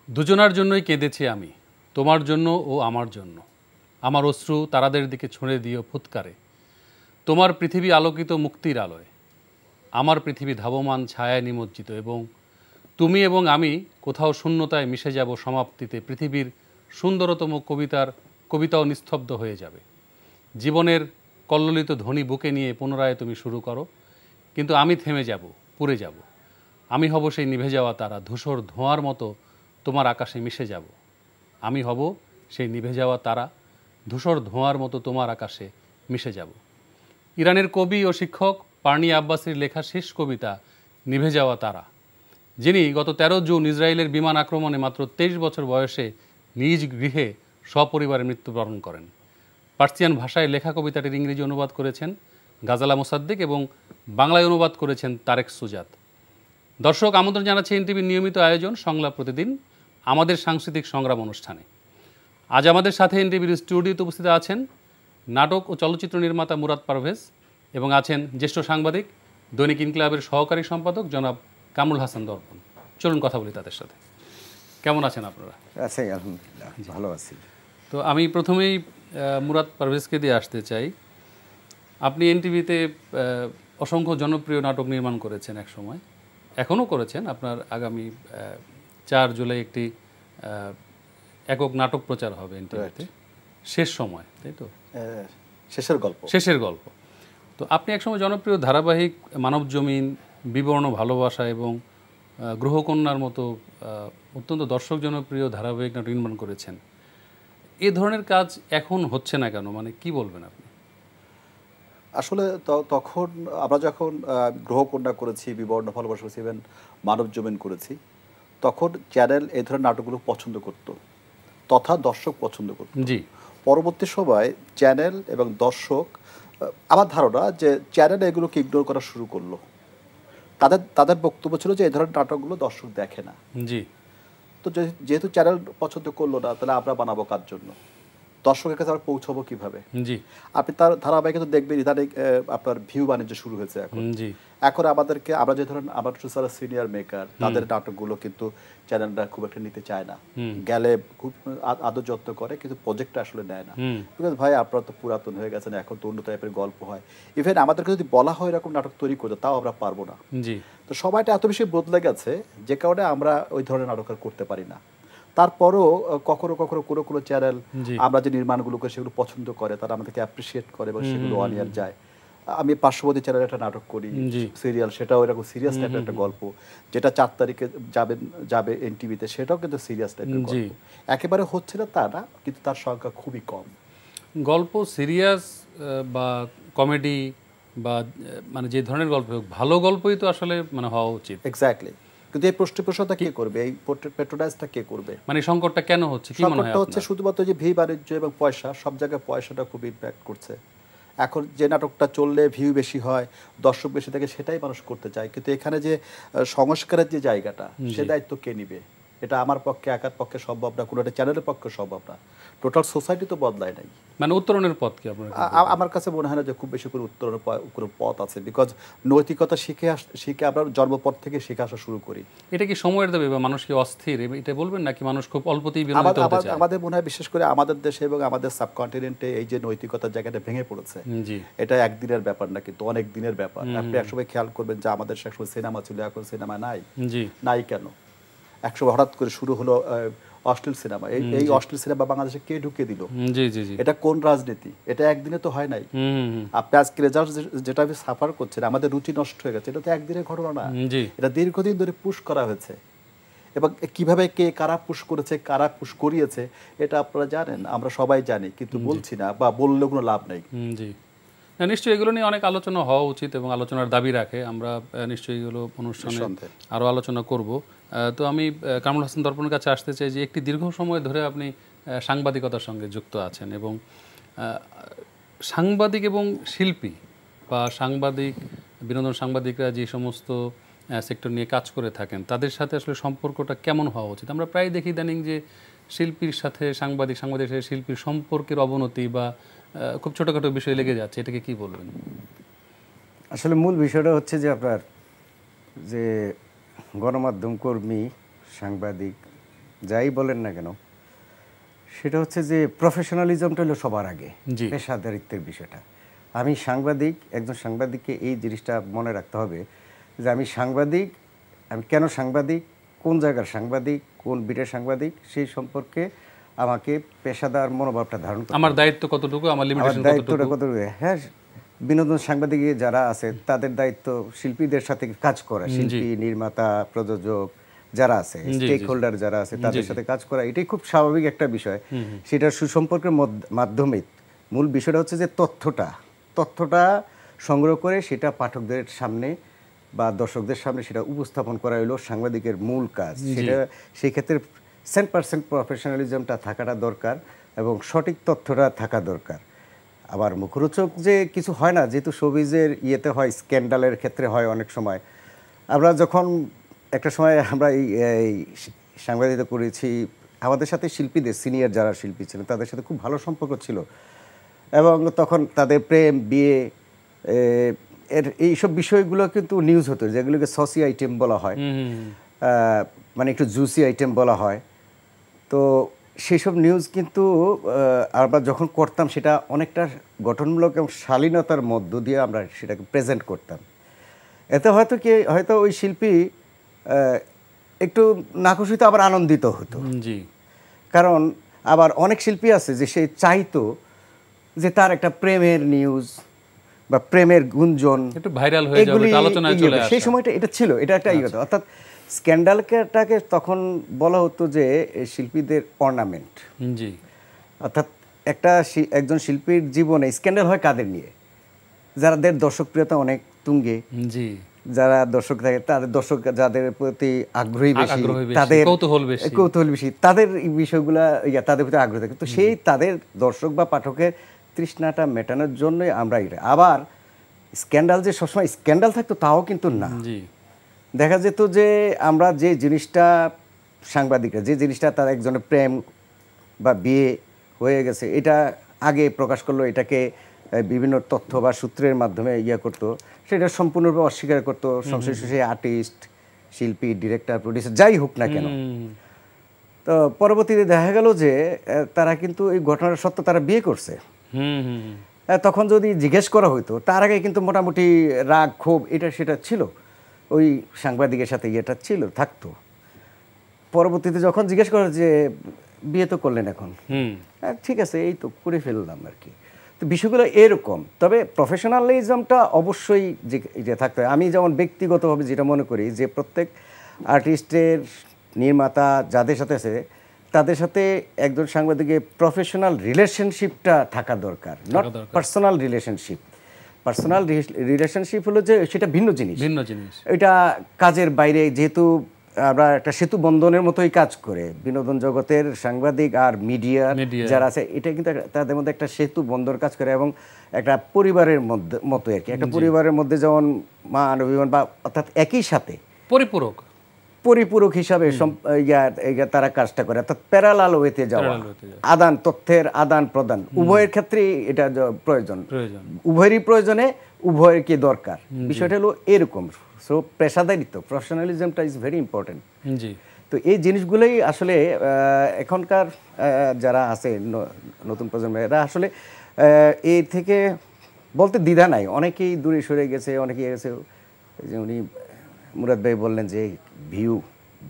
দুজনার জন্যই কেঁদেছি আমি, তোমার জন্য ও আমার জন্য। আমার অশ্রু তারাদের দিকে ছুঁড়ে দিও ফুৎকারে। তোমার পৃথিবী আলোকিত মুক্তির আলোয়, আমার পৃথিবী ধাবমান ছায়ায় নিমজ্জিত, এবং তুমি এবং আমি কোথাও শূন্যতায় মিশে যাব সমাপ্তিতে। পৃথিবীর সুন্দরতম কবিতাও নিস্তব্ধ হয়ে যাবে। জীবনের কল্লোলিত ধ্বনি বুকে নিয়ে পুনরায় তুমি শুরু করো, কিন্তু আমি থেমে যাব, পুড়ে যাব। আমি হব সেই নিভে যাওয়া তারা, ধূসর ধোঁয়ার মতো তোমার আকাশে মিশে যাব। আমি হব সেই নিভে যাওয়া তারা, ধূসর ধোঁয়ার মতো তোমার আকাশে মিশে যাব। ইরানের কবি ও শিক্ষক পার্নি আব্বাসির লেখা শেষ কবিতা নিভে যাওয়া তারা, যিনি গত 13 জুন ইসরায়েলের বিমান আক্রমণে মাত্র 23 বছর বয়সে নিজ গৃহে সপরিবারে মৃত্যুবরণ করেন। পার্সিয়ান ভাষায় লেখা কবিতাটির ইংরেজি অনুবাদ করেছেন গাজালা মোসাদ্দেক এবং বাংলায় অনুবাদ করেছেন তারেক সুজাত। দর্শক, আমন্ত্রণ জানাচ্ছি এনটিভির নিয়মিত আয়োজন সংলাপ প্রতিদিন, আমাদের সাংস্কৃতিক সংগ্রাম অনুষ্ঠানে। আজ আমাদের সাথে এনটিভির স্টুডিওতে উপস্থিত আছেন নাটক ও চলচ্চিত্র নির্মাতা মুরাদ পারভেজ, এবং আছেন জ্যেষ্ঠ সাংবাদিক, দৈনিক ইনকিলাবের সহকারী সম্পাদক জনাব কামরুল হাসান দর্পণ। চলুন কথা বলি তাদের সাথে। কেমন আছেন আপনারা? আছি, আলহামদুলিল্লাহ, ভালো আছি। তো আমি প্রথমেই মুরাদ পারভেজকে দিয়ে আসতে চাই। আপনি এনটিভিতে অসংখ্য জনপ্রিয় নাটক নির্মাণ করেছেন এক সময়, এখনও করেছেন। আপনার আগামী 4 জুলাই একটি একক নাটক প্রচার হবে এনটিভিতে, শেষ সময়, তাই তো? শেষের গল্প। তো আপনি একসময় জনপ্রিয় ধারাবাহিক মানবজমিন, বিবর্ণ ভালোবাসা এবং গ্রহকন্যার মতো অত্যন্ত দর্শক জনপ্রিয় ধারাবাহিক নাটক নির্মাণ করেছেন। এ ধরনের কাজ এখন হচ্ছে না কেন, মানে কি বলবেন আপনি? আসলে তখন আমরা যখন গ্রহকন্যা করেছি, বিবর্ণ ভালোবাসা করেছি, ইভেন মানবজমিন করেছি, তখন চ্যানেল এই ধরনের নাটকগুলো পছন্দ করত, তথা দর্শক পছন্দ করত। জি। পরবর্তী সময় চ্যানেল এবং দর্শক, আমার ধারণা যে চ্যানেল এগুলোকে ইগনোর করা শুরু করলো। তাদের বক্তব্য ছিল যে এই ধরনের নাটকগুলো দর্শক দেখে না। জি। তো যেহেতু চ্যানেল পছন্দ করলো না, তাহলে আমরা বানাবো কার জন্য? দর্শকের কাছে আমরা পৌঁছাবো কিভাবে? জি। আপনি তার ধারাবাহিকতা দেখবেন, ইদানিং আপনার ভিউ বাণিজ্য শুরু হয়েছে এখন। জি। এখন আমরা যে ধরেন আমার যারা সিনিয়র মেকার, তাদের নাটকগুলো কিন্তু চ্যানেলটা খুব একটা নিতে চায় না। গেলে খুব আদর যত্ন করে, কিন্তু প্রজেক্টটা আসলে নেয় না। বিকজ ভাই আপনারা তো পুরাতন হয়ে গেছেন, এখন তো অন্য টাইপের গল্প হয়। ইভেন আমাদেরকে যদি বলা হয় এরকম নাটক তৈরি করতে, তাও আমরা পারবো না। তো সময়টা এত বেশি বদলে গেছে যে কারণে আমরা ওই ধরনের নাটক আর করতে পারি না। তারপরও কখনো কখনো কোনো চ্যানেল আমরা যে নির্মাণগুলো করি সেগুলো পছন্দ করে, তারা আমাদেরকে অ্যাপ্রিসিয়েট করে এবং সেগুলো অন এয়ার যায়। আমি পার্শ্ববর্তী চ্যানেলে একটা নাটক করি, সিরিয়াল, সেটাও এরকম সিরিয়াস টাইপের একটা গল্প, যেটা 4 তারিখে যাবে এনটিভিতে, সেটাও কিন্তু সিরিয়াস টাইপের গল্প। একেবারে হচ্ছে না তা না, কিন্তু তার সংখ্যা খুবই কম। গল্প সিরিয়াস বা কমেডি বা মানে যে ধরনের গল্প হোক, ভালো গল্পই তো আসলে মানে হওয়া উচিত। এক্স্যাক্টলি। কিন্তু এই পৃষ্ঠপোষকতা কে করবে? এই পেট্রোনাইজটা কে করবে? মানে সংকটটা কেন হচ্ছে, কি মনে হয়? সংকটটা হচ্ছে শুধুমাত্র যে ভিউ বাণিজ্য এবং পয়সা, সব জায়গায় পয়সাটা খুব ইম্প্যাক্ট করছে। এখন যে নাটকটা চললে ভিউ বেশি হয়, দর্শক বেশি থাকে, সেটাই মানুষ করতে চায়। কিন্তু এখানে যে সংস্কারের যে জায়গাটা, সে দায়িত্ব কে নিবে? এটা আমার পক্ষে, একার পক্ষে সম্ভব না, কোনো একটা চ্যানেলের পক্ষে সম্ভব না। টোটাল সোসাইটি তো বদলায় নাই। মানে উত্তরণের পথ কি আপনার? আমার কাছে মনে হয় না যে খুব বেশি করে উত্তরণের কোনো পথ আছে। বিকজ নৈতিকতা শিখে আমরা জন্মপথ থেকে শিখে আসা শুরু করি। এটা কি সময়ের দাবি বা মানুষ কি অস্থির, এটা বলবেন নাকি মানুষ খুব অল্পতেই বিনোদিত হতে চায়? আমাদের মনে হয় বিশেষ করে আমাদের দেশে এবং আমাদের সাবকন্টিনেন্টে এই যে নৈতিকতার জায়গাটা ভেঙে পড়েছে, এটা একদিনের ব্যাপার না, কিন্তু অনেক দিনের ব্যাপার। আপনি একসময় খেয়াল করবেন যে আমাদের একসময় সিনেমা ছিল, এখন সিনেমা নাই। নাই কেন? একসময় হঠাৎ করে শুরু হলো অশ্লীল সিনেমা। এই অশ্লীল সিনেমা বাংলাদেশে কে ঢুকে দিল? এটা কোন রাজনীতি? এটা একদিনে তো হয় নাই। আপনি আজকে রেজাল্ট যেটা সাফার করছেন, আমাদের রুচি নষ্ট হয়ে গেছে, এটা তো একদিনের ঘটনা না। এটা দীর্ঘদিন ধরে পুশ করা হয়েছে, এবং কিভাবে কে কারা পুশ করেছে, কারা পুশ করিয়েছে, এটা আপনারা জানেন, আমরা সবাই জানি, কিন্তু বলছি না, বা বললে কোনো লাভ নেই। নিশ্চয়ই এগুলো নিয়ে অনেক আলোচনা হওয়া উচিত এবং আলোচনার দাবি রাখে। আমরা নিশ্চয়ই এগুলো অনুষ্ঠানে আরও আলোচনা করব। তো আমি কামরুল হাসান দর্পণের কাছে আসতে চাই যে একটি দীর্ঘ সময় ধরে আপনি সাংবাদিকতার সঙ্গে যুক্ত আছেন, এবং সাংবাদিক এবং শিল্পী বা বিনোদন সাংবাদিকরা যে সমস্ত সেক্টর নিয়ে কাজ করে থাকেন, তাদের সাথে আসলে সম্পর্কটা কেমন হওয়া উচিত? আমরা প্রায় দেখি ইদানিং যে শিল্পীর সাথে সাংবাদিকের সাথে শিল্পীর সম্পর্কের অবনতি বা খুব ছোটোখাটো বিষয় লেগে যাচ্ছে, এটাকে কি বলবেন? আসলে মূল বিষয়টা হচ্ছে যে আপনার যে গণমাধ্যম কর্মী, সাংবাদিক যাই বলেন না কেন, সেটা হচ্ছে যে প্রফেশনালিজমটা হলো সবার আগে, জি। পেশাদারিত্বের বিষয়টা। আমি সাংবাদিক, একজন সাংবাদিককে এই জিনিসটা মনে রাখতে হবে যে আমি সাংবাদিক, আমি কেন সাংবাদিক, কোন জায়গার সাংবাদিক, কোন বিটের সাংবাদিক, সেই সম্পর্কে আমাকে পেশাদার মনোভাবটা ধারণ করতে আমার দায়িত্ব কতটুকু, আমার আমার লিমিটেশন দায়িত্বটা কতটুকু। কতটুকু। হ্যাঁ, বিনোদন সাংবাদিক যারা আছে তাদের দায়িত্ব শিল্পীদের সাথে কাজ করা, শিল্পী, নির্মাতা, প্রযোজক যারা আছে, স্টেক হোল্ডার যারা আছে, তাদের সাথে কাজ করা, এটাই খুব স্বাভাবিক একটা বিষয়। সেটার সুসম্পর্কের মাধ্যমে মূল বিষয়টা হচ্ছে যে তথ্যটা সংগ্রহ করে সেটা পাঠকদের সামনে বা দর্শকদের সামনে সেটা উপস্থাপন করা হলো সাংবাদিকের মূল কাজ। সেটা সেই ক্ষেত্রে 100% প্রফেশনালিজমটা থাকাটা দরকার এবং সঠিক তথ্যটা থাকা দরকার। আবার মুখরোচক যে কিছু হয় না, যেহেতু শোবিজের ইয়েতে হয়, স্ক্যান্ডালের ক্ষেত্রে হয় অনেক সময়। আমরা যখন একটা সময় আমরা এই সাংবাদিকতা করেছি, আমাদের সাথে শিল্পীদের, সিনিয়র যারা শিল্পী ছিলেন তাদের সাথে খুব ভালো সম্পর্ক ছিল এবং তখন তাদের প্রেম, বিয়ে, এর এইসব বিষয়গুলো কিন্তু নিউজ হতো, যেগুলোকে সসি আইটেম বলা হয়, মানে একটু জুসি আইটেম বলা হয়। তো সেসব নিউজ কিন্তু আমরা যখন করতাম সেটা অনেকটা গঠনমূলক এবং শালীনতার মধ্য দিয়ে আমরা সেটাকে প্রেজেন্ট করতাম। এতে হয়তো ওই শিল্পী একটু নাখুশিতে আবার আনন্দিত হতো। জি। কারণ আবার অনেক শিল্পী আছে যে সে চাইতো যে তার একটা প্রেমের নিউজ বা প্রেমের গুঞ্জন একটু ভাইরাল হয়ে যাবে, একটু আলোচনায় চলে আসে। সেই সময়টা এটা ছিল, এটা একটা ইয়ে হতো। অর্থাৎ স্ক্যান্ডালটাকে তখন বলা হতো যে শিল্পীদের অর্নামেন্ট। জি। অর্থাৎ একজন শিল্পীর জীবনে স্ক্যান্ডাল হয় কাদের নিয়ে? যাদের দর্শকপ্রিয়তা অনেক তুঙ্গে, জি, যারা দর্শক থাকে, তাদের দর্শক যাদের প্রতি আগ্রহী বেশি, তাদের কৌতূহল বেশি, তাদের এই বিষয়গুলা তাদের প্রতি আগ্রহ থাকে। তো সেই তাদের দর্শক বা পাঠকের তৃষ্ণাটা মেটানোর জন্যই আমরা এটা। আবার স্ক্যান্ডাল যে সবসময় স্ক্যান্ডাল থাকতো তাও কিন্তু না। জি। দেখা যেত যে আমরা যে জিনিসটা, সাংবাদিকরা যে জিনিসটা তার একজনের প্রেম বা বিয়ে হয়ে গেছে এটা আগে প্রকাশ করলো, এটাকে বিভিন্ন তথ্য বা সূত্রের মাধ্যমে করতো, সেটা সম্পূর্ণরূপে অস্বীকার করতো সংশ্লিষ্ট সেই আর্টিস্ট, শিল্পী, ডিরেক্টর, প্রডিউসার যাই হোক না কেন। তো পরবর্তীতে দেখা গেল যে তারা কিন্তু এই ঘটনার সত্য তারা বিয়ে করছে। তখন যদি জিজ্ঞেস করা হইতো, তার আগে কিন্তু মোটামুটি রাগ, ক্ষোভ, এটা সেটা ছিল, ওই সাংবাদিকের সাথে ছিল, থাকতো। পরবর্তীতে যখন জিজ্ঞেস করা যে বিয়ে তো করলেন এখন, ঠিক আছে এই তো করে ফেললাম আর কি। তো বিষয়গুলো এরকম। তবে প্রফেশনালিজমটা অবশ্যই যে থাকতে হয়। আমি যেমন ব্যক্তিগতভাবে যেটা মনে করি যে প্রত্যেক আর্টিস্টের, নির্মাতা যাদের সাথে আছে তাদের সাথে একজন সাংবাদিকের প্রফেশনাল রিলেশনশিপটা থাকা দরকার, not personal relationship. Personal relationship হলো যে সেটা ভিন্ন জিনিস। এটা কাজের বাইরে, যেহেতু আমরা একটা সেতু বন্ধনের মতোই কাজ করে বিনোদন জগতের সাংবাদিক আর মিডিয়া যারা আছে, এটা কিন্তু তাদের মধ্যে একটা সেতু বন্ধন কাজ করে এবং একটা পরিবারের মতো আর কি। একটা পরিবারের মধ্যে যেমন মান অভিমান বা অর্থাৎ একই সাথে পরিপূরক হিসাবে তারা কাজটা করে, অর্থাৎ প্যারালাল ওয়েতে যাওয়া, তথ্যের আদান প্রদান উভয়ের ক্ষেত্রেই এটা প্রয়োজন, উভয়েরই প্রয়োজনে উভয়ের কি দরকার। বিষয়টা হলো এরকম। সো পেশাদারিত্ব, প্রফেশনালিজমটা ইজ ভেরি ইম্পর্টেন্ট। তো এই জিনিসগুলোই আসলে এখনকার যারা আছে নতুন প্রজন্মের, এরা আসলে এই থেকে বলতে দ্বিধা নাই। অনেকেই দূরে সরে গেছে, অনেকেই গেছে। যে উনি মুরাদ ভাই বললেন যে ভিউ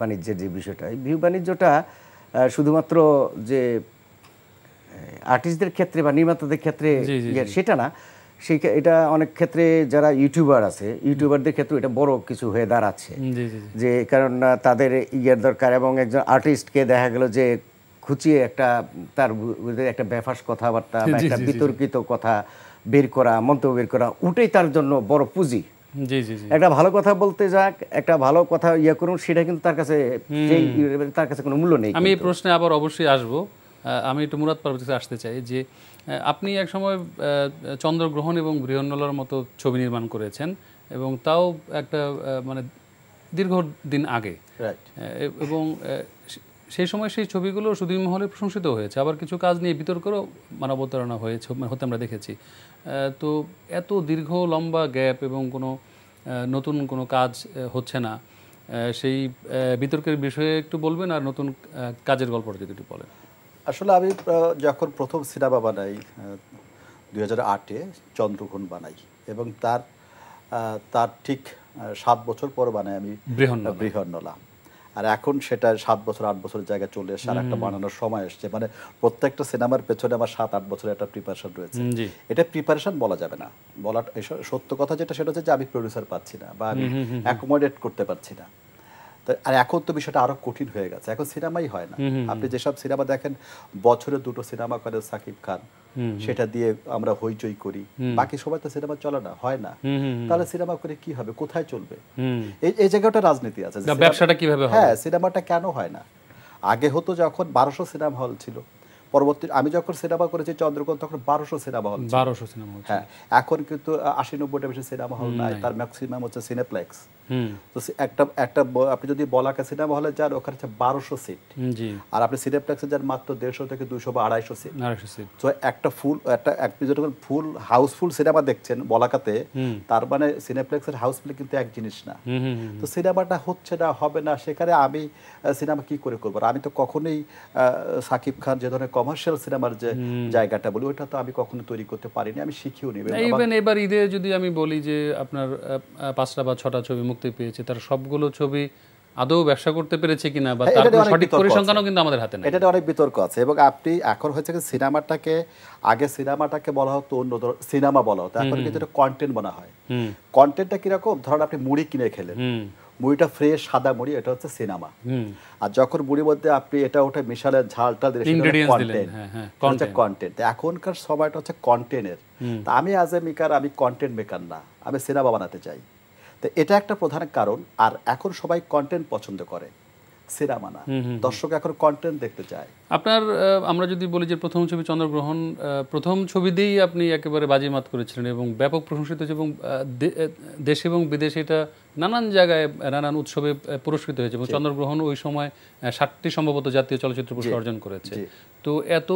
বাণিজ্যের যে বিষয়টা, এই ভিউ বাণিজ্যটা শুধুমাত্র যে আর্টিস্টদের ক্ষেত্রে বা নির্মাতাদের ক্ষেত্রে সেটা না, এটা অনেক ক্ষেত্রে যারা ইউটিউবার আছে, ইউটিউবারদের ক্ষেত্রে এটা বড় কিছু হয়ে দাঁড়াচ্ছে। যে কারণ তাদের দরকার এবং একজন আর্টিস্টকে দেখা গেল যে খুঁচিয়ে তার একটা বেফাস কথাবার্তা বা একটা বিতর্কিত কথা বের করা, মন্তব্য বের করা, ওটাই তার জন্য বড় পুঁজি। একটা ভালো কথা বলতে যাক, একটা ভালো কথা করুন, সেটা কিন্তু তার কাছে কোনো মূল্য নেই। আমি এই প্রশ্নে আবার অবশ্যই আসবো। আমি একটু মুরাদ পারভেজকে আসতে চাই যে আপনি এক সময় চন্দ্রগ্রহণ এবং বৃহন্নলার মতো ছবি নির্মাণ করেছেন এবং তাও একটা মানে দীর্ঘদিন আগে, এবং সেই সময় সেই ছবিগুলো সুধীর মহলে প্রশংসিত হয়েছে, আবার কিছু কাজ নিয়ে বিতর্কেরও মানবতারণা হতে আমরা দেখেছি। তো এত দীর্ঘ লম্বা গ্যাপ এবং কোনো নতুন কোনো কাজ হচ্ছে না, সেই বিতর্কের বিষয়ে একটু বলবেন, আর নতুন কাজের গল্পটা যদি একটু বলেন। আসলে আমি যখন প্রথম সিনেমা বানাই 2008-এ চন্দ্রগ্রহণ বানাই, এবং তার ঠিক 7 বছর পর বানাই আমি বৃহন্নলা। আর এখন সেটা 7 বছর 8 বছরের জায়গায় চলে এসে আর একটা বানানোর সময় এসছে। মানে প্রত্যেকটা সিনেমার পেছনে আমার 7-8 বছরের একটা প্রিপারেশন রয়েছে। এটা প্রিপারেশন বলা যাবে না, বলা সত্য কথা যেটা সেটা হচ্ছে যে আমি প্রডিউসার পাচ্ছি না বা আমি অ্যাকোমোডেট করতে পারছি না। আর এখন তো বিষয়টা আরো কঠিন হয়ে গেছে, এখন সিনেমাই হয় না। আপনি যেসব সিনেমা দেখেন বছরে 2টো সিনেমা করে সাকিব খান, সেটা দিয়ে আমরা হইচই করি, বাকি সময় তো সিনেমা চলে না, হয় না। তাহলে সিনেমা করে কি হবে, কোথায় চলবে? এই জায়গাটা রাজনীতি আছে, ব্যবসাটা কিভাবে হবে? হ্যাঁ, সিনেমাটা কেন হয় না? আগে হতো যখন 1200 সিনেমা হল ছিল, পরবর্তী আমি যখন সিনেমা করেছি চন্দ্রগ্রহণ তখন 1200 সিনেমা হল, 1200 সিনেমা হল। হ্যাঁ, এখন কিন্তু 80-90টা বেশি সিনেমা হল নাই, তার ম্যাক্সিমাম হচ্ছে সিনেপ্লেক্স। তো একটা আপনি যদি বলাকা সিনেমা হলে যান ওখানে হচ্ছে 1200 সিট, আর আপনি সিনেপ্লেক্সে যান মাত্র 150 থেকে 200 বা 250 সিট। তো একটা আপনি যখন ফুল হাউসফুল সিনেমা দেখছেন বলাকাতে, তার মানে সিনেপ্লেক্সের হাউসফুল কিন্তু এক জিনিস না। তো সিনেমাটা হচ্ছে না, হবে না, সেখানে আমি সিনেমা কি করে করবো? আমি তো কখনোই সাকিব খান যে ধরনের কমার্শিয়াল সিনেমার যে জায়গাটা বলি ওইটা তো আমি কখনো তৈরি করতে পারিনি, আমি শিখিও নি। ইভেন এবার ঈদে যদি আমি বলি যে আপনার 5টা বা 6টা ছবি মুক্তি পেয়েছে, তার সবগুলো ছবি আদৌ ব্যবসা করতে পেরেছে কিনা বা তার সঠিক পরিসংখ্যানও কিন্তু আমাদের হাতে নেই। এটা অনেক বিতর্ক আছে। এবং আপনি এখন হচ্ছে কি সিনেমাটাকে বলা হতো অন্য সিনেমা বলা হতো, এখন কিন্তু এটা কন্টেন্ট বলা হয়। কন্টেন্টটা কিরকম? ধরুন আপনি মুড়ি কিনে খেলেন, মুড়িটা ফ্রেশ সাদা মুড়ি, এটা হচ্ছে সিনেমা। আর যখন মুড়ির মধ্যে আপনি এটা ওটা মিশালেন, ঝালটা দিলেন, কন্টেন্ট। এখনকার সময়টা হচ্ছে কন্টেন্টের। তা আমি অ্যাজ এ মেকার, আমি কন্টেন্ট মেকার না, আমি সিনেমা বানাতে চাই। তো এটা একটা প্রধান কারণ। আর এখন সবাই কন্টেন্ট পছন্দ করে, সিনেমা না। দর্শক এখন কন্টেন্ট দেখতে চায়। আপনার আমরা যদি বলি যে প্রথম ছবি চন্দ্রগ্রহণ, প্রথম ছবি দিয়েই আপনি একেবারে বাজিমাত করেছিলেন এবং ব্যাপক প্রশংসিত হয়েছে, এবং দেশে এবং বিদেশে এটা নানান জায়গায় নানান উৎসবে পুরস্কৃত হয়েছে। এবং চন্দ্রগ্রহণ ওই সময় 7টি সম্ভবত জাতীয় চলচ্চিত্র পুরস্কার অর্জন করেছে। তো এত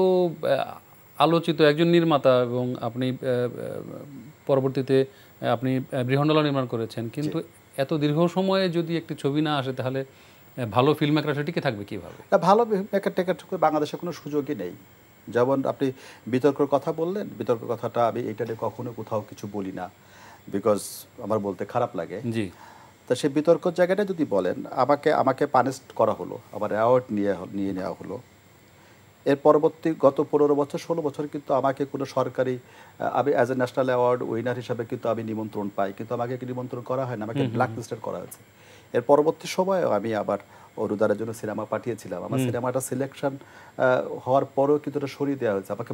আলোচিত একজন নির্মাতা, এবং আপনি পরবর্তীতে আপনি বৃহন্নলা নির্মাণ করেছেন, কিন্তু এত দীর্ঘ সময়ে যদি একটি ছবি না আসে তাহলে ভালো ফিল্ম মেকার আসলে টিকে থাকবে কিভাবে? ভালো মেকার টেকার বাংলাদেশে কোনো সুযোগই নেই। যেমন আপনি বিতর্কের কথা বললেন, বিতর্কের কথাটা আমি এটা নিয়ে কখনো কোথাও কিছু বলি না, বিকজ আমার বলতে খারাপ লাগে। জি। তা সেই বিতর্কের জায়গাটা যদি বলেন, আমাকে পানিশ করা হলো, আমার অ্যাওয়ার্ড নিয়ে নেওয়া হলো। এর পরবর্তী গত 15 বছর 16 বছর কিন্তু আমাকে কোনো সরকারি, আমি as a national award winner হিসাবে কিন্তু আমি নিমন্ত্রণ পাই, কিন্তু আমাকে নিমন্ত্রণ করা হয় না, আমাকে ব্ল্যাক লিস্টেড করা হয়েছে। এর পরবর্তী সময়েও আমি আবার অনুদানের জন্য সিনেমা পাঠিয়েছিলাম, আমার সিনেমাটা সিলেকশন হওয়ার পরেও কিন্তু এটা সরিয়ে দেওয়া হয়েছে, আমাকে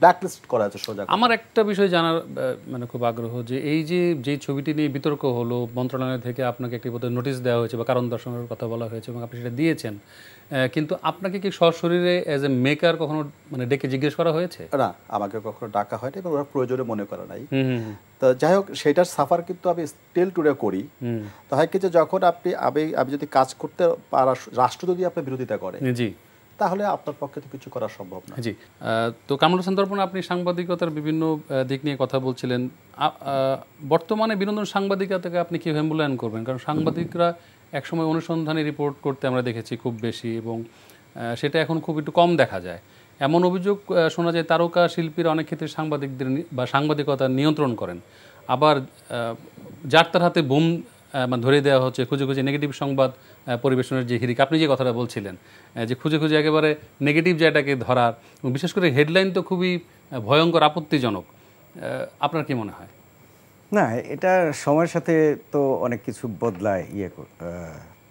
ব্ল্যাক লিস্ট করা হয়েছে সোজা। আমার একটা বিষয় জানার মানে খুব আগ্রহ, যে এই যে ছবিটি নিয়ে বিতর্ক হলো, মন্ত্রণালয় থেকে আপনাকে একটি বোধহয় নোটিশ দেওয়া হয়েছে বা কারণ দর্শনের কথা বলা হয়েছে এবং আপনি সেটা দিয়েছেন, কিন্তু আপনাকে কি সশরীরে অ্যাজ এ মেকার কখনো মানে ডেকে জিজ্ঞেস করা হয়েছে? না, আমাকে কখনো ডাকা হয়নি এবং ওরা প্রয়োজনে মনে করা নাই। তো যাই হোক, সেটার সাফার কিন্তু আমি স্টিল টুডে করি। তো হয় কি যে যখন আমি যদি কাজ করতে রাষ্ট্র যদি আপনার বিরোধিতা করে, জি, তাহলে আপনার পক্ষে তো কিছু করা সম্ভব না। জি। তো কামরুল হাসান দর্পণ, আপনি সাংবাদিকতার বিভিন্ন দিক নিয়ে কথা বলছিলেন। বর্তমানে বিনোদন সাংবাদিকতাকে আপনি কীভাবে মূল্যায়ন করবেন? কারণ সাংবাদিকরা একসময় অনুসন্ধানী রিপোর্ট করতে আমরা দেখেছি খুব বেশি, এবং সেটা এখন খুব একটু কম দেখা যায়। এমন অভিযোগ শোনা যায় তারকা শিল্পীরা অনেক ক্ষেত্রে সাংবাদিকদের বা সাংবাদিকতা নিয়ন্ত্রণ করেন, আবার যার তার হাতে বুম ধরে দেওয়া হচ্ছে, খুঁজে খুঁজে নেগেটিভ সংবাদ পরিবেশনের যে হিরিক, আপনি যে কথাটা বলছিলেন, যে খুঁজে খুঁজে একেবারে নেগেটিভ জায়গাটাকে ধরার, বিশেষ করে হেডলাইন তো খুবই ভয়ঙ্কর, আপত্তিজনক। আপনার কি মনে হয়? না, এটা সময়ের সাথে তো অনেক কিছু বদলায়,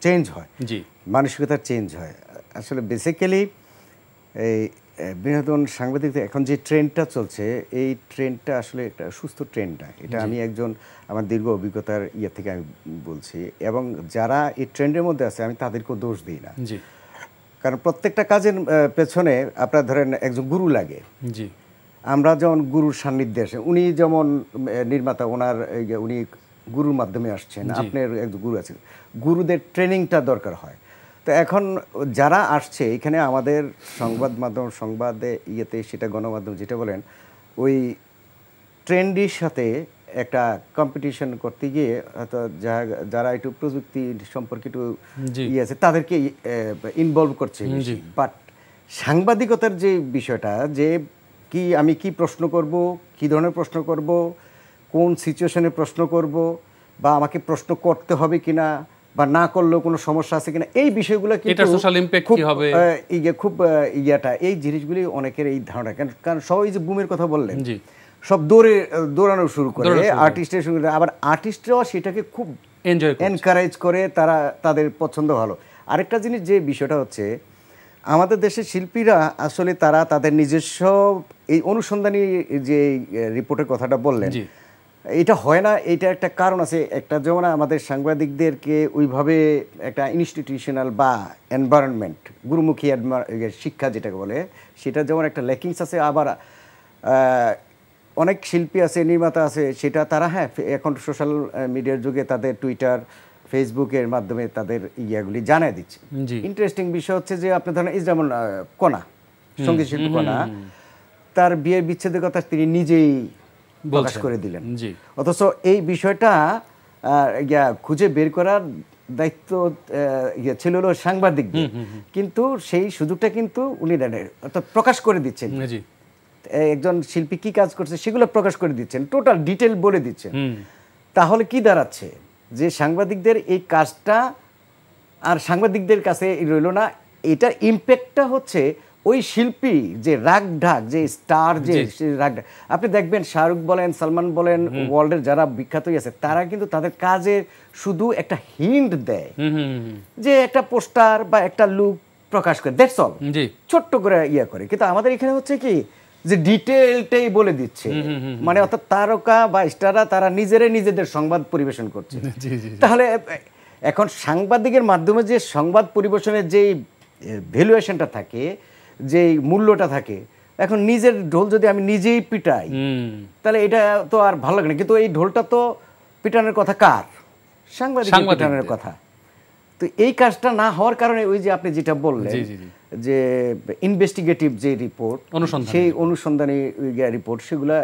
চেঞ্জ হয়, জি, মানসিকতা চেঞ্জ হয়। আসলে বেসিক্যালি এই বিনোদন সাংবাদিকতা এখন যে ট্রেন্ডটা চলছে, এই ট্রেন্ডটা আসলে একটা সুস্থ ট্রেন্ড না। এটা আমি আমার দীর্ঘ অভিজ্ঞতার থেকে আমি বলছি, এবং যারা এই ট্রেন্ডের মধ্যে আছে আমি তাদেরকেও দোষ দিই না। জি, কারণ প্রত্যেকটা কাজের পেছনে আপনার ধরেন একজন গুরু লাগে। জি, আমরা যেমন গুরুর সান্নিধ্যে আসে, উনি যেমন নির্মাতা, উনি গুরুর মাধ্যমে আসছেন, আপনার একজন গুরু আছেন, গুরুদের ট্রেনিংটা দরকার হয়। তো এখন যারা আসছে এখানে আমাদের সংবাদে সেটা গণমাধ্যম যেটা বলেন, ওই ট্রেন্ডির সাথে একটা কম্পিটিশন করতে গিয়ে হয়তো যারা একটু প্রযুক্তি সম্পর্কে একটু ইয়ে আছে তাদেরকে ইনভলভ করছে, বাট সাংবাদিকতার যে বিষয়টা, যে আমি কি প্রশ্ন করব, কি ধরনের প্রশ্ন করব, কোন সিচুয়েশনে প্রশ্ন করব, বা আমাকে প্রশ্ন করতে হবে কিনা, বা না করলেও কোনো সমস্যা আছে কিনা, এই বিষয়গুলো কিন্তু সোশ্যাল ইমপ্যাক্ট কি হবে, খুব এই জিনিসগুলি অনেকের এই ধারণা, কারণ সবাই যে বুমের কথা বললেন, সব দৌড়ানো শুরু করে আর্টিস্টের শুরু করে, আবার আর্টিস্টরাও সেটাকে খুব এনকারেজ করে, তাদের পছন্দ ভালো। আরেকটা জিনিস যে বিষয়টা হচ্ছে, আমাদের দেশের শিল্পীরা আসলে তাদের নিজস্ব এই অনুসন্ধানী যে রিপোর্টের কথাটা বললেন, এটা হয় না। এটা একটা কারণ আছে, একটা যেমন আমাদের সাংবাদিকদেরকে ওইভাবে একটা ইনস্টিটিউশনাল বা এনভায়রনমেন্ট, গুরুমুখী শিক্ষা যেটাকে বলে, সেটা যেমন একটা ল্যাকিংস আছে। আবার অনেক শিল্পী আছে, নির্মাতা আছে, সেটা তারা এখন সোশ্যাল মিডিয়ার যুগে তাদের টুইটার, ফেসবুকের মাধ্যমে তাদের ইয়াগুলি জানায় দিচ্ছে। ইন্টারেস্টিং বিষয় হচ্ছে যে আপনি ধরেন এই যেমন কণা, সঙ্গীত শিল্পী কণা, তার বিয়ের বিচ্ছেদের কথা তিনি নিজেই প্রকাশ করে দিলেন, অথচ এই বিষয়টা খুঁজে বের করার দায়িত্ব ছিল হলো সাংবাদিকদের, কিন্তু সেই সুযোগটা কিন্তু উনি দেন, অর্থাৎ প্রকাশ করে দিচ্ছেন। একজন শিল্পী কি কাজ করছে সেগুলো প্রকাশ করে দিচ্ছেন, টোটাল ডিটেল বলে দিচ্ছেন। তাহলে কি দাঁড়াচ্ছে, যে সাংবাদিকদের এই কাজটা আর সাংবাদিকদের কাছে রইল না, এটার ইম্প্যাক্টটা হচ্ছে ওই শিল্পী যে রাগ ঢাক, যে স্টার, যে রাগ ঢাক, আপনি দেখবেন শাহরুখ বলেন, সালমান বলেন, ওয়ার্ল্ডের যারা বিখ্যাত আছে, তারা কিন্তু তাদের কাজে শুধু একটা হিন্ট দেয়, যে একটা পোস্টার বা একটা লুক প্রকাশ করে, দ্যাটস অল, ছোট্ট করে ইয়ে করে। কিন্তু আমাদের এখানে হচ্ছে কি, যে ডিটেলটাই বলে দিচ্ছে, মানে অর্থাৎ তারকা বা স্টাররা তারা নিজেদের সংবাদ পরিবেশন করছে। তাহলে এখন সাংবাদিকের মাধ্যমে যে সংবাদ পরিবেশনের যে ভ্যালুয়েশনটা থাকে, যে মূল্যটা থাকে, এখন নিজের ঢোল যদি আমি নিজেই পিটাই, তাহলে এটা তো আর ভালো লাগে না। কিন্তু এই ঢোলটা তো পিটানোর কথা কার? সাংবাদিক পিটানোর কথা। তো এই কাজটা না হওয়ার কারণে ওই যে আপনি যেটা বললেন, যে ইনভেস্টিগেটিভ যে রিপোর্ট, সেই অনুসন্ধানী রিপোর্ট, সেগুলা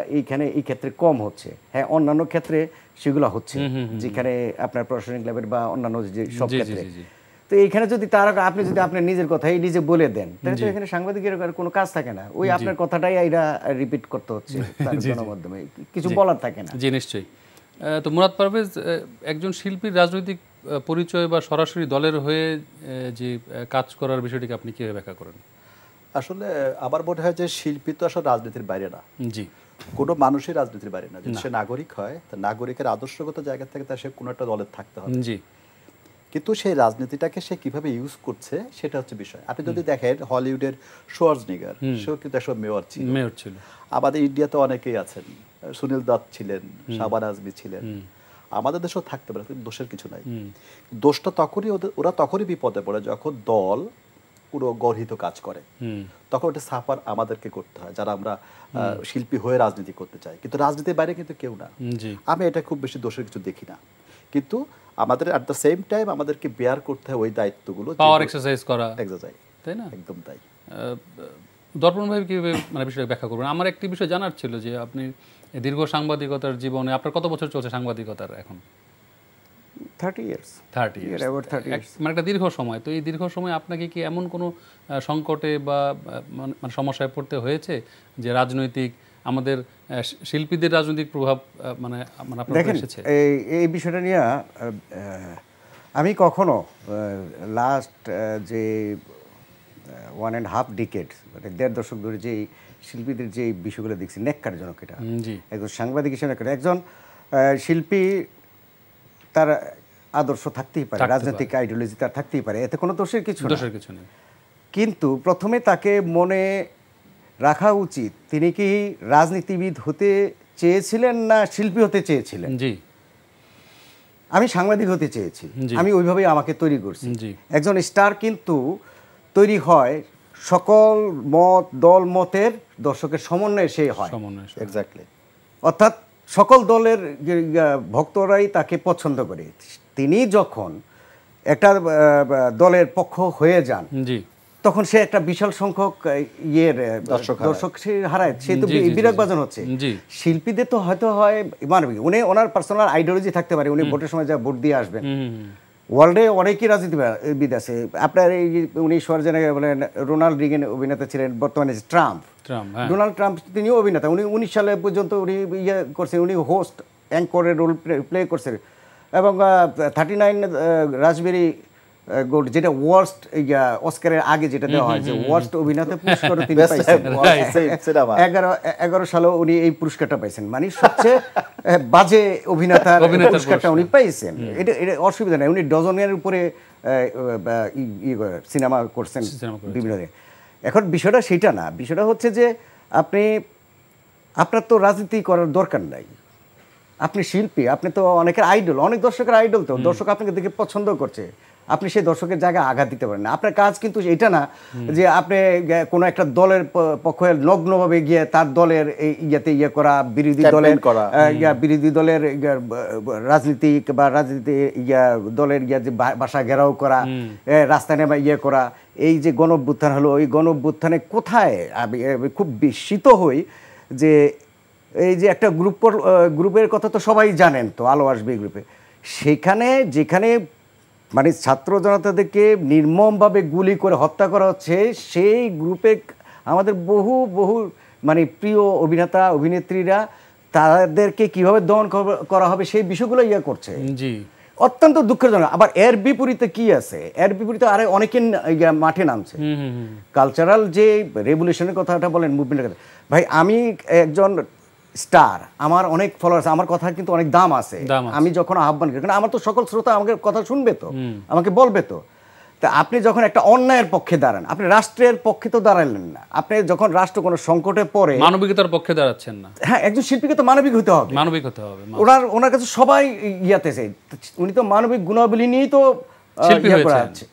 এই ক্ষেত্রে কম হচ্ছে। হ্যাঁ, অন্যান্য ক্ষেত্রে সেগুলো হচ্ছে, যেখানে আপনার প্রশাসনিক লেভেল বা অন্যান্য যে সব ক্ষেত্রে। তো এইখানে যদি আপনি আপনার নিজের কথাই নিজে বলে দেন, তাহলে তো এখানে সাংবাদিকের কোনো কাজ থাকে না, ওই আপনার কথাটাই এরা রিপিট করতে হচ্ছে তার গণমাধ্যমে, কিছু বলার থাকে না। জি, নিশ্চয়ই। তো মুরাদ পারভেজ, একজন শিল্পীর রাজনৈতিক পরিচয় বা সরাসরি দলের হয়ে যে কাজ করার বিষয়টিকে আপনি কিভাবে ব্যাখ্যা করেন? আসলে আমার মনে হয় যে শিল্পী তো আসলে রাজনীতির বাইরে না, কোনো মানুষই রাজনীতির বাইরে না। যদি সে নাগরিক হয়, তা নাগরিকের আদর্শগত জায়গা থেকে তার সে কোনো একটা দলের থাকতে হবে। কিন্তু সেই রাজনীতিটাকে সে কিভাবে ইউজ করছে সেটা হচ্ছে বিষয়। আপনি যদি দেখেন হলিউডের শোয়ার্জনিগার, সেও কিন্তু একসময় মেয়র ছিল। আমাদের ইন্ডিয়াতে অনেকেই আছেন, সুনীল দত্ত ছিলেন, শাহবাজ আজমি ছিলেন, আমাদের দেশেও থাকতে পারে, কিন্তু দোষের কিছু নাই। দোষটা ওরা তখনই বিপদে পড়ে যখন দল পুরো গর্হিত কাজ করে, তখন ওটা সাফার আমাদেরকে করতে হয়, যারা আমরা শিল্পী হয়ে রাজনীতি করতে চাই। কিন্তু রাজনীতির বাইরে কিন্তু কেউ না। আমি এটা খুব বেশি দোষের কিছু দেখি না, কিন্তু আমাদের এট দ্য সেম টাইম আমাদেরকে বেয়ার করতে হয় ওই দায়িত্বগুলো, পাওয়ার এক্সারসাইজ করা, তাই না? একদম তাই। দর্পণ ভাই কিভাবে মানে বিষয়টা ব্যাখ্যা করবেন? আমার একটি বিষয় জানার ছিল যে আপনি দীর্ঘ সাংবাদিকতার জীবনে আপনার কত বছর চলছে সাংবাদিকতার? এখন 30 years, মানে একটা দীর্ঘ সময়। তো এই দীর্ঘ সময় আপনাকে কি এমন কোনো সংকটে বা মানে সমস্যায় পড়তে হয়েছে যে রাজনৈতিক, আমাদের শিল্পীদের রাজনৈতিক প্রভাব মানে আপনার এসেছে? এই বিষয়টা নিয়ে আমি কখনো লাস্ট যে 1.5 decade, মানে 1.5 দশক ধরে যে শিল্পীদের যে বিষয়গুলো দেখছি, ন্যাক্কারজনক। এটা একজন সাংবাদিক হিসেবে একজন শিল্পী, তার আদর্শ থাকতেই পারে, রাজনৈতিক আইডিওলজি তার থাকতেই পারে, এতে কোনো দোষের কিছু নেই। কিন্তু প্রথমে তাকে মনে রাখা উচিত, তিনি কি রাজনীতিবিদ হতে চেয়েছিলেন না শিল্পী হতে চেয়েছিলেন? আমি সাংবাদিক হতে চেয়েছি, আমি ওইভাবেই আমাকে তৈরি করছি। একজন স্টার কিন্তু তৈরি হয় সকল মত, দল মতের দর্শকের সমন্বয়ে সে হয়, এক্স্যাক্টলি। অর্থাৎ সকল দলের ভক্তরাই তাকে পছন্দ করে। তিনি যখন একটা দলের পক্ষ হয়ে যান, তখন সে একটা বিশাল সংখ্যক দর্শক সে হারায়, সে তো বিরাগভাজন হচ্ছে। শিল্পীদের তো হয়তো হয় মানবিক, উনি ওনার পার্সোনাল আইডিওলজি থাকতে পারে, উনি ভোটের সময় যা ভোট দিয়ে আসবেন। ওয়ার্ল্ডে অনেকই রাজনীতিবিদ আছে, আপনার এই উনি সরজনে বলেন রোনাল্ড রিগেন অভিনেতা ছিলেন, বর্তমানে ট্রাম্প, ডোনাল্ড ট্রাম্প তিনিও অভিনেতা, উনি 19 সালে পর্যন্ত উনি ইয়ে করছেন, উনি হোস্ট অ্যাঙ্করের রোল প্লে করছেন। এবং 39 রাজবেরি গোল্ড, যেটা ওয়ার্স্ট অস্কারের আগে যেটা দেওয়া হয় যে ওয়ার্স্ট অভিনেতা পুরস্কার তিনি পাইছেন, 11 সালে উনি এই পুরস্কারটা পাইছেন, মানে সবচেয়ে বাজে অভিনেতার পুরস্কারটা উনি পাইছেন। এটা অসুবিধা নেই, উনি ডজনের উপরে সিনেমা করছেন বিভিন্ন। এখন বিষয়টা সেটা না, বিষয়টা হচ্ছে যে আপনার তো রাজনীতি করার দরকার নাই, আপনি শিল্পী, আপনি তো অনেকের আইডল, অনেক দর্শকের আইডল, তো দর্শক আপনাকে দেখে পছন্দ করছে, আপনি সেই দর্শকের জায়গায় আঘাত দিতে পারেন না। আপনার কাজ কিন্তু এটা না যে আপনি কোনো একটা দলের পক্ষে নগ্নভাবে গিয়ে তার দলের ইয়েতে ইয়ে করা, বিরোধী দলের রাজনীতি বা রাজনীতি দলের যে বাসা ঘেরাও করা, রাস্তায় নেমে ইয়ে করা। এই যে গণ-অভ্যুত্থান হলো, ওই গণ-অভ্যুত্থানে কোথায় খুব বিস্মিত হই যে এই যে একটা গ্রুপের কথা তো সবাই জানেন, তো আলো আসবে গ্রুপে, সেখানে যেখানে মানে ছাত্র জনতাদেরকে নির্মমভাবে গুলি করে হত্যা করা হচ্ছে, সেই গ্রুপে আমাদের বহু মানে প্রিয় অভিনেতা অভিনেত্রীরা, তাদেরকে কিভাবে দমন করা হবে সেই বিষয়গুলো ইয়ে করছে। জি, অত্যন্ত দুঃখজনক। আবার এর বিপরীতে কি আছে, এর বিপরীতে আরে অনেকে মাঠে নামছে। কালচারাল যে রেভলিউশনের কথাটা বলেন, মুভমেন্টের কথা, ভাই আমি একজন স্টার, আমার অনেক ফলোয়ার্স, আমার কথা কিন্তু অনেক দাম আছে। আমি যখন আহ্বান করি, কারণ আমার তো সকল শ্রোতা আমাকে কথা শুনবে, তো আমাকে বলবে, তো তা আপনি যখন একটা অন্যায়ের পক্ষে দাঁড়ান, আপনি রাষ্ট্রের পক্ষে তো দাঁড়ালেন না, আপনি যখন রাষ্ট্র কোনো সংকটে পড়ে মানবিকতার পক্ষে দাঁড়াচ্ছেন না। হ্যাঁ, একজন শিল্পীকে তো মানবিক হতে হবে, মানবিক হতে হবে। ওনার কাছে সবাই ইয়াতেছে, উনি তো মানবিক গুণাবলী নিয়েই তো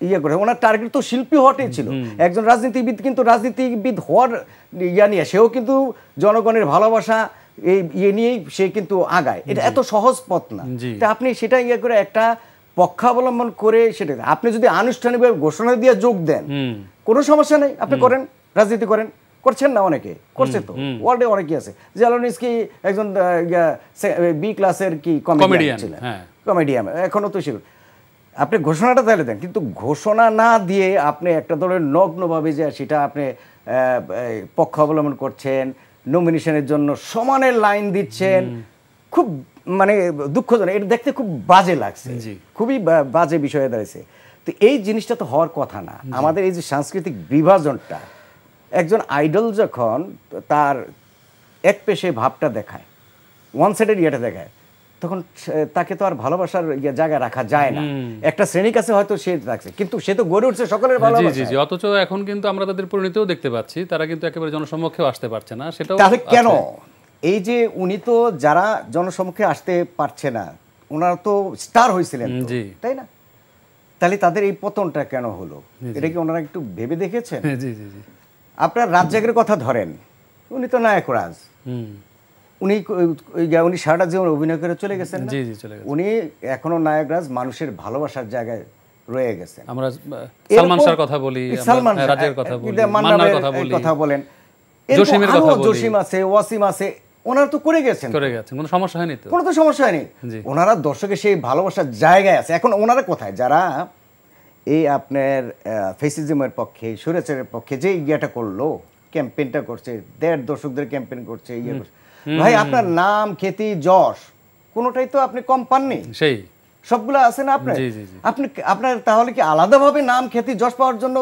ইয়ে করে, ওনার টার্গেট তো শিল্পী হওয়াটাই ছিল। একজন রাজনীতিবিদ কিন্তু রাজনীতিবিদ হওয়ার ইয়া নিয়ে, সেও কিন্তু জনগণের ভালোবাসা এই ইয়ে নিয়েই সে কিন্তু আগায়, এটা এত সহজ পথ না। তা আপনি সেটা ইয়ে করে একটা পক্ষাবলম্বন করে সেটা, আপনি যদি আনুষ্ঠানিকভাবে ঘোষণা দিয়ে যোগ দেন কোনো সমস্যা নেই, আপনি করেন, রাজনীতি করেন, করছেন না, অনেকে করছে, তো ওয়ার্ল্ডে অনেকেই আছে। জ্যালোনিস্কি একজন বি ক্লাসের কি কমেডিয়ান ছিলেন, কমেডিয়ান, এখনো তো সে, আপনি ঘোষণাটা তাহলে দেন, কিন্তু ঘোষণা না দিয়ে আপনি একটা দলের নগ্নভাবে যে সেটা আপনি পক্ষ অবলম্বন করছেন, নমিনেশনের জন্য সমানের লাইন দিচ্ছেন, খুব মানে দুঃখজনক, এটা দেখতে খুব বাজে লাগছে, খুবই বাজে বিষয়ে দাঁড়িয়েছে। তো এই জিনিসটা তো হওয়ার কথা না। আমাদের এই যে সাংস্কৃতিক বিভাজনটা, একজন আইডল যখন তার এক পেশে ভাবটা দেখায়, ওয়ান সাইডেড ইয়েটা দেখায়, তখন তাকে তো আর ভালোবাসার জায়গায় রাখা যায় না। একটা শ্রেণীর কাছে হয়তো সে রাখছে, কিন্তু সে তো গড়ে উঠছে সকলের ভালোবাসা। অথচ এখন কিন্তু আমরা তাদের পরিণতিও দেখতে পাচ্ছি, তারা কিন্তু একেবারে জনসমক্ষেও আসতে পারছে না। সেটাও তাহলে কেন? এই যে উনি তো যারা জনসমক্ষে আসতে পারছে না, ওনারা তো স্টার হয়েছিলেন, তাই না? তাহলে তাদের এই পতনটা কেন হলো, এটা কি ওনারা একটু ভেবে দেখেছেন? আপনার রাজ্জাকের কথা ধরেন, উনি তো নায়ক রাজ, উনি সারাটা জীবন অভিনয় করে চলে গেছেন, উনি এখনো নায়করাজ, মানুষের ভালোবাসার জায়গায় রয়ে গেছেন। আমরা সালমান শাহর কথা বলি, সালমান রাজের কথা বলি, মান্নার কথা বলেন, জসিমের কথা বলি, জসিম আছে, ওয়াসিম আছে, ওনারা তো করে গেছেন, কোনো সমস্যা হয়নি, তো কোনো তো সমস্যা হয়নি। ওনারা দর্শকের সেই ভালোবাসার জায়গায় আছে। এখন ওনারা কোথায়? যারা এই আপনার ফেসিজমের পক্ষে, স্বৈরাচারের পক্ষে যে ইয়েটা করলো, ক্যাম্পেইনটা করছে, দর্শকদের ক্যাম্পেইন করছে, ইয়ে করছে, ভাই আপনার নাম, খ্যাতি, যশ কোনোটাই তো আপনি কম পাননি, সেই সবগুলো আছে না আপনার। আপনার তাহলে কি আলাদাভাবে নাম, খ্যাতি, যশ পাওয়ার জন্য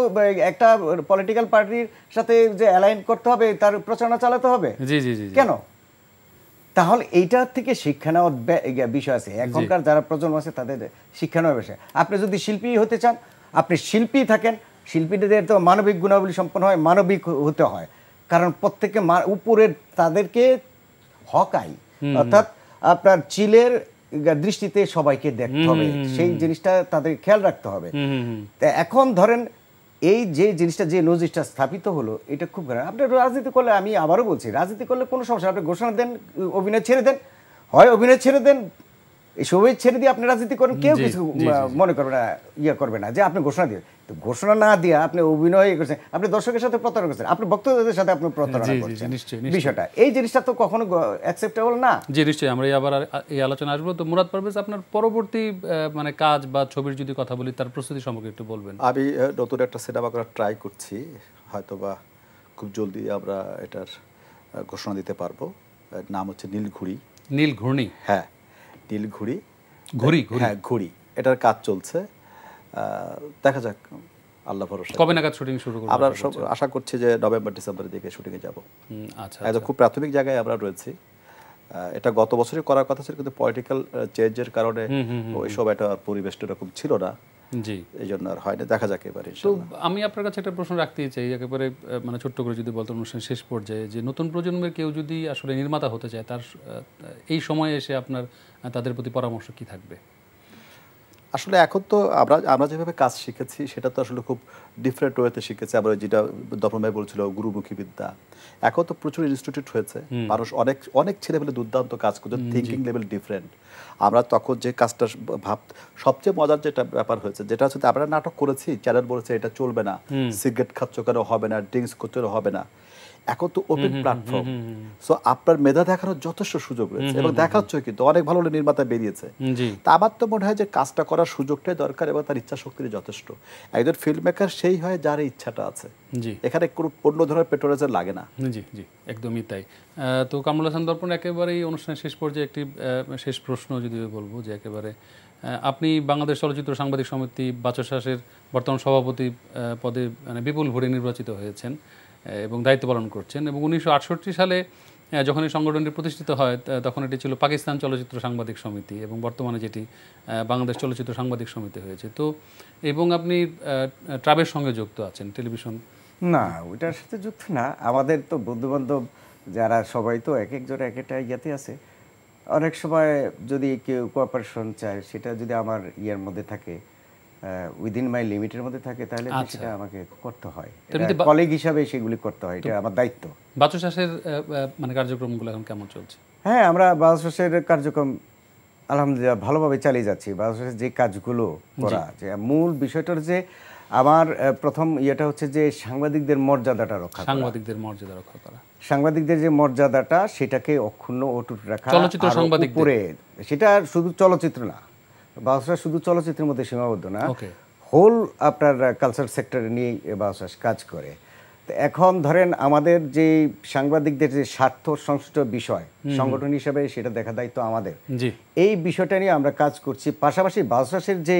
একটা পলিটিক্যাল পার্টির সাথে যে অ্যালাইন করতে হবে, তার প্রচারণা চালাতে হবে? কেন? তাহলে এইটার থেকে শিক্ষা নেওয়ার বিষয় আছে। এখনকার যারা প্রজন্ম আছে তাদের শিক্ষা নেওয়ার বিষয়। আপনি যদি শিল্পী হতে চান, আপনি শিল্পী থাকেন, শিল্পীদের তো মানবিক গুণাবলী সম্পন্ন হয়, মানবিক হতে হয়, কারণ প্রত্যেকে উপরের তাদেরকে হকাই, অর্থাৎ আপনার চিলের দৃষ্টিতে সবাইকে দেখতে হবে, সেই জিনিসটা তাদের খেয়াল রাখতে হবে। এখন ধরেন এই যে জিনিসটা, যে নজিরটা স্থাপিত হলো, এটা খুব খারাপ। আপনি রাজনীতি করলে, আমি আবারও বলছি, রাজনীতি করলে কোনো সমস্যা, আপনি ঘোষণা দেন, অভিনয় ছেড়ে দেন, হয় অভিনয় ছেড়ে দেন, এই সবই ছেড়ে দিয়ে আপনি রাজনীতি করেন, কেউ কিছু মনে করবে না, ইয়ে করবে না যে আপনি ঘোষণা দিয়ে। তো ঘোষণা না দিয়ে আপনি অভিনয় করছেন, আপনি দর্শকের সাথে প্রতারণা করছেন, আপনি ভক্তদের সাথে আপনি প্রতারণা জি, জি, করছেন। নিশ্চয়ই, বিষয়টা এই জিনিসটা তো কখনো অ্যাকসেপ্টেবল না। জি নিশ্চয়ই, আমরা আবার এই আলোচনা আসবো। তো মুরাদ পারভেজ, আপনার পরবর্তী মানে কাজ বা ছবির যদি কথা বলি, তার প্রস্তুতি সম্পর্কে একটু বলবেন। আমি নতুন একটা সিনেমা করার ট্রাই করছি, হয়তোবা খুব জলদি আমরা এটার ঘোষণা দিতে পারবো। নাম হচ্ছে নীলঘুড়ি। নীলঘুড়ি? হ্যাঁ, নীলঘুড়ি। ঘুড়ি? হ্যাঁ, ঘুড়ি। এটার কাজ চলছে, দেখা যাক, আল্লাহ ভরসা। কবে নাগাদ শুটিং শুরু করব? আমরা সব আশা করছি যে নভেম্বর ডিসেম্বরের দিকে শুটিংয়ে যাব। আচ্ছা, একদম খুব প্রাথমিক জায়গায় আমরা রয়েছি। এটা গত বছরই করার কথা ছিল, কিন্তু পলিটিক্যাল চেঞ্জের কারণে ওইসব একটা পরিবেশটা এরকম ছিল না, জি, এই জন্য আর হয়নি। দেখা যাক এবারে। তো আমি আপনার কাছে একটা প্রশ্ন রাখতেই চাই, একেবারে মানে ছোট্ট করে যদি বলতেন অনুষ্ঠানের শেষ পর্যায়ে, যে নতুন প্রজন্মের কেউ যদি আসলে নির্মাতা হতে চায়, তার এই সময়ে এসে আপনার তাদের প্রতি পরামর্শ কি থাকবে? আসলে এখন তো আমরা যেভাবে কাজ শিখেছি সেটা তো আসলে খুব ডিফারেন্ট ওয়েতে শিখেছি আমরা, যেটা দর্পণ ভাই বলছিল গুরুমুখী বিদ্যা। এখন তো প্রচুর ইনস্টিটিউট হয়েছে, মানুষ অনেক অনেক ছেলেমেলে দুর্দান্ত কাজ করছে, থিঙ্কিং লেভেল ডিফারেন্ট। আমরা তখন যে কাজটা সবচেয়ে মজার যেটা ব্যাপার হয়েছে, যেটা হচ্ছে আমরা নাটক করেছি, চ্যানেল বলেছে এটা চলবে না, সিগারেট খাচ্ছ কেন হবে না, ড্রিঙ্কস করতে হবে না। এখন তো ওপেন প্ল্যাটফর্ম, সো আপনার মেধা দেখানোর যথেষ্ট সুযোগ রয়েছে এবং দেখাচ্ছে, কিন্তু অনেক ভালো ভালো নির্মাতা বেরিয়েছে। তা আমার তো মনে হয় যে কাজটা করার সুযোগটাই দরকার এবং তার ইচ্ছা শক্তিরই যথেষ্ট। একজন ফিল্ম মেকার সেই হয় যার ইচ্ছাটা আছে, এখানে কোনো অন্য ধরনের পেট্রোলাইজার লাগে না। জি জি, একদমই তাই। তো কামরুল হাসান দর্পণ, একেবারেই অনুষ্ঠানের শেষ পর্যায়ে একটি শেষ প্রশ্ন যদি বলবো, যে একেবারে আপনি বাংলাদেশ চলচ্চিত্র সাংবাদিক সমিতি বাচসাসের বর্তমান সভাপতি পদে মানে বিপুল ভোটে নির্বাচিত হয়েছেন এবং দায়িত্ব পালন করছেন, এবং 1968 সালে যখন এই সংগঠনটি প্রতিষ্ঠিত হয় তখন এটি ছিল পাকিস্তান চলচ্চিত্র সাংবাদিক সমিতি, এবং বর্তমানে যেটি বাংলাদেশ চলচ্চিত্র সাংবাদিক সমিতি হয়েছে। তো এবং আপনি ট্রাবের সঙ্গে যুক্ত আছেন, টেলিভিশন? না, ওইটার সাথে যুক্ত না। আমাদের তো বন্ধুবান্ধব যারা সবাই তো এক একজন এক একটা ইয়াতে আছে। অনেক সময় যদি কেউ কোঅপারেশন চায়, সেটা যদি আমার ইয়ের মধ্যে থাকে, উইদিন মাই লিমিটের মধ্যে থাকে, তাহলে সেটা আমাকে করতে হয়। কলিগ হিসাবে সেগুলি করতে হয়, এটা আমার দায়িত্ব। বাচসাসের মানে কার্যক্রমগুলো এখন কেমন চলছে? হ্যাঁ, আমরা বাচসাসের কার্যক্রম আলহামদুলিল্লাহ ভালোভাবে চালিয়ে যাচ্ছি। বাচসাসের যে কাজগুলো করা, যে মূল বিষয়টার যে আমার প্রথম ইয়েটা হচ্ছে যে সাংবাদিকদের মর্যাদাটা রক্ষা করা। সাংবাদিকদের মর্যাদা রক্ষা করা, সাংবাদিকদের যে মর্যাদাটা সেটাকে অক্ষুণ্ণ অটুট রাখা। চলচ্চিত্র সাংবাদিক উপরে, সেটা শুধু চলচ্চিত্র না, বাচসাস শুধু চলচ্চিত্রের মধ্যে সীমাবদ্ধ না, হোল আপনার কালচার সেক্টরে নিয়ে বাচসাস কাজ করে। তো এখন ধরেন আমাদের যে সাংবাদিকদের যে স্বার্থ সংশ্লিষ্ট বিষয়, সংগঠন হিসেবে সেটা দেখা দায়িত্ব আমাদের। এই বিষয়টা নিয়ে আমরা কাজ করছি। পাশাপাশি বাচসাসের যে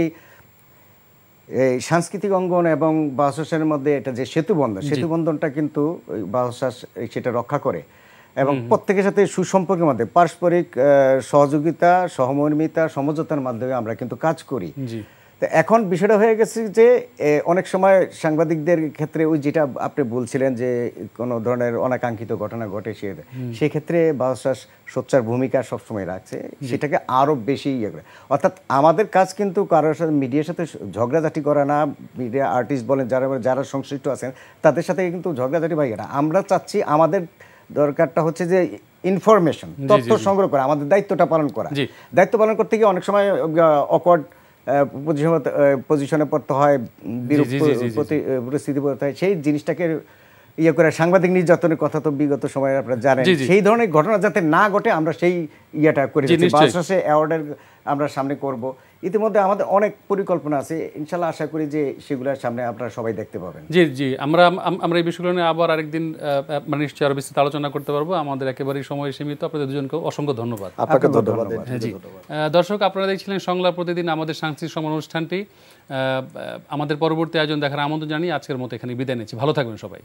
এই সাংস্কৃতিক অঙ্গন এবং বাচসাসের মধ্যে এটা যে সেতুবন্ধনটা কিন্তু বাচসাস সেটা রক্ষা করে, এবং প্রত্যেকের সাথে সুসম্পর্কের মধ্যে পারস্পরিক সহযোগিতা, সহমর্মিতা, সমঝোতার মাধ্যমে আমরা কিন্তু কাজ করি। তো এখন বিষয়টা হয়ে গেছে যে অনেক সময় সাংবাদিকদের ক্ষেত্রে ওই যেটা আপনি বলছিলেন যে কোনো ধরনের অনাকাঙ্ক্ষিত ঘটনা ঘটে, সেক্ষেত্রে বাচসাস সোচ্চার ভূমিকা সবসময় রাখছে, সেটাকে আরও বেশি ইয়ে করে। অর্থাৎ আমাদের কাজ কিন্তু কারোর সাথে মিডিয়ার সাথে ঝগড়াঝাটি করা না, মিডিয়া আর্টিস্ট বলেন যারা সংশ্লিষ্ট আছেন তাদের সাথে কিন্তু ঝগড়াঝাটি ভাই না। আমরা চাচ্ছি, আমাদের দরকারটা হচ্ছে যে ইনফরমেশন, তথ্য সংগ্রহ করা, আমাদের দায়িত্বটা পালন করা। দায়িত্ব পালন করতে গিয়ে অনেক সময় অকওয়ার্ড পজিশনে পড়তে হয়, পরিস্থিতি পড়তে হয়, সেই জিনিসটাকে ইয়ে করে সাংবাদিক নির্যাতনের কথা তো বিগত সময়ে আপনারা জানেন। সেই ধরনের ঘটনা যাতে না ঘটে আমরা সেই ইয়েটা করে বাচসাসে অ্যাওয়ার্ডের আমরা সামনে করব। ইতিমধ্যে আমাদের অনেক পরিকল্পনা আছে, ইনশাল্লাহ আশা করি যে সেগুলোর সামনে আপনারা সবাই দেখতে পাবেন। জি জি, আমরা এই বিষয়গুলো নিয়ে আবার আরেকদিন মানে নিশ্চয়ই আরো বিস্তারিত আলোচনা করতে পারবো। আমাদের একেবারেই সময় সীমিত। আপনাদের দুজনকে অসংখ্য ধন্যবাদ। আপনাকে ধন্যবাদ। জি, দর্শক, আপনারা দেখছিলেন সংলাপ প্রতিদিন, আমাদের সাংস্কৃতিক সময় অনুষ্ঠানটি। আমাদের পরবর্তী আয়োজন দেখার আমন্ত্রণ জানিয়ে আজকের মতো এখানে বিদায় নিচ্ছি। ভালো থাকবেন সবাই।